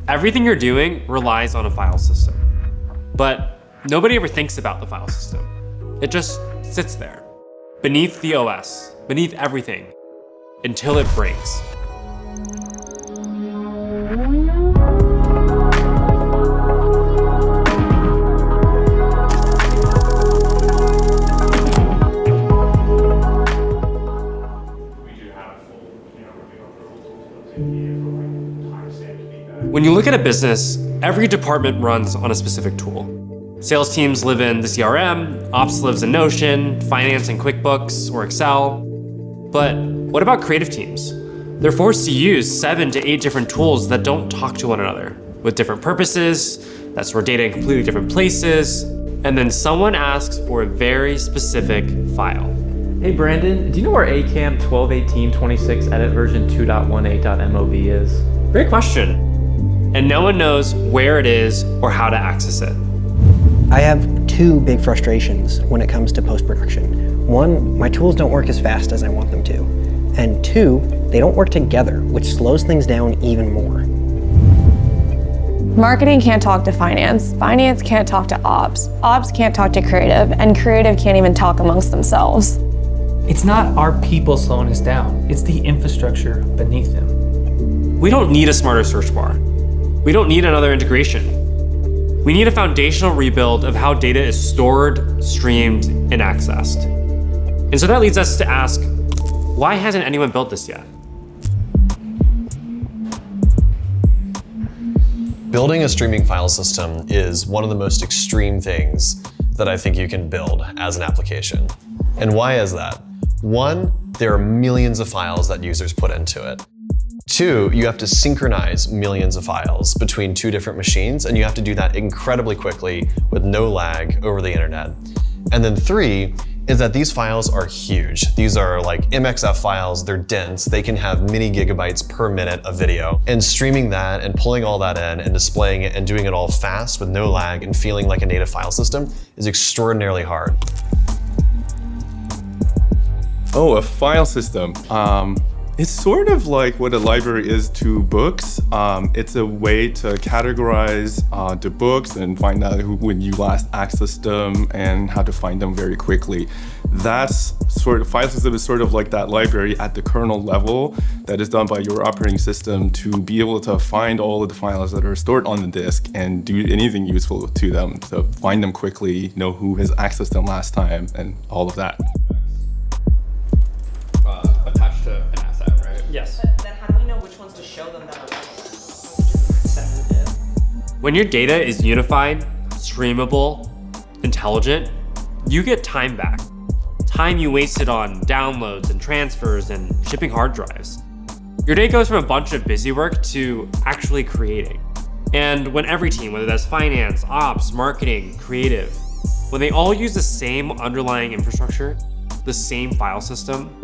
Everything you're doing relies on a file system. But nobody ever thinks about the file system. It just sits there, beneath the OS, beneath everything, until it breaks. When you look at a business, every department runs on a specific tool. Sales teams live in the CRM, ops lives in Notion, finance in QuickBooks or Excel. But what about creative teams? They're forced to use 7 to 8 different tools that don't talk to one another, with different purposes, that store data in completely different places, and then someone asks for a very specific file. Hey Brandon, do you know where ACAM 12.18.26 edit version 2.18.mov is? Great question. And no one knows where it is or how to access it. I have 2 big frustrations when it comes to post-production. 1, my tools don't work as fast as I want them to. And 2, they don't work together, which slows things down even more. Marketing can't talk to finance, finance can't talk to ops, ops can't talk to creative, and creative can't even talk amongst themselves. It's not our people slowing us down, it's the infrastructure beneath them. We don't need a smarter search bar. We don't need another integration. We need a foundational rebuild of how data is stored, streamed, and accessed. And so that leads us to ask, why hasn't anyone built this yet? Building a streaming file system is one of the most extreme things that I think you can build as an application. And why is that? 1, there are millions of files that users put into it. 2, you have to synchronize millions of files between 2 different machines, and you have to do that incredibly quickly with no lag over the internet. And then 3 is that these files are huge. These are like MXF files, they're dense, they can have many gigabytes per minute of video. And streaming that and pulling all that in and displaying it and doing it all fast with no lag and feeling like a native file system is extraordinarily hard. Oh, a file system. It's sort of like what a library is to books. It's a way to categorize the books and find out when you last accessed them and how to find them very quickly. File system is sort of like that library at the kernel level that is done by your operating system to be able to find all of the files that are stored on the disk and do anything useful to them. So find them quickly, know who has accessed them last time, and all of that. Attached to an asset, right? Yes. But then how do we know which ones to show them that are sensitive? When your data is unified, streamable, intelligent, you get time back. Time you wasted on downloads and transfers and shipping hard drives. Your day goes from a bunch of busy work to actually creating. And when every team, whether that's finance, ops, marketing, creative, when they all use the same underlying infrastructure, the same file system,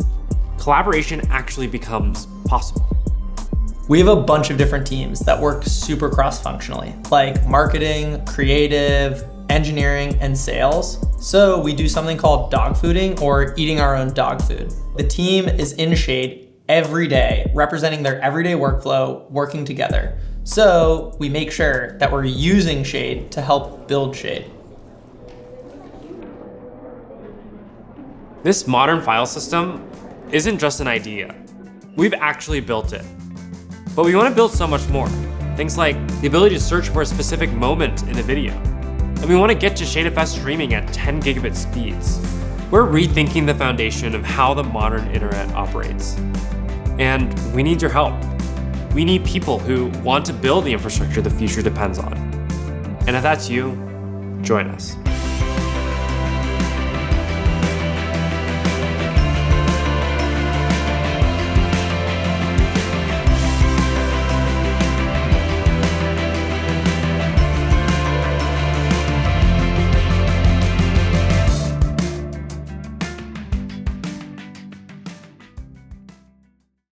collaboration actually becomes possible. We have a bunch of different teams that work super cross-functionally, like marketing, creative, engineering, and sales. So we do something called dog fooding or eating our own dog food. The team is in Shade every day, representing their everyday workflow, working together. So we make sure that we're using Shade to help build Shade. This modern file system isn't just an idea. We've actually built it. But we want to build so much more. Things like the ability to search for a specific moment in a video. And we want to get to ShadeFS streaming at 10 gigabit speeds. We're rethinking the foundation of how the modern internet operates. And we need your help. We need people who want to build the infrastructure the future depends on. And if that's you, join us.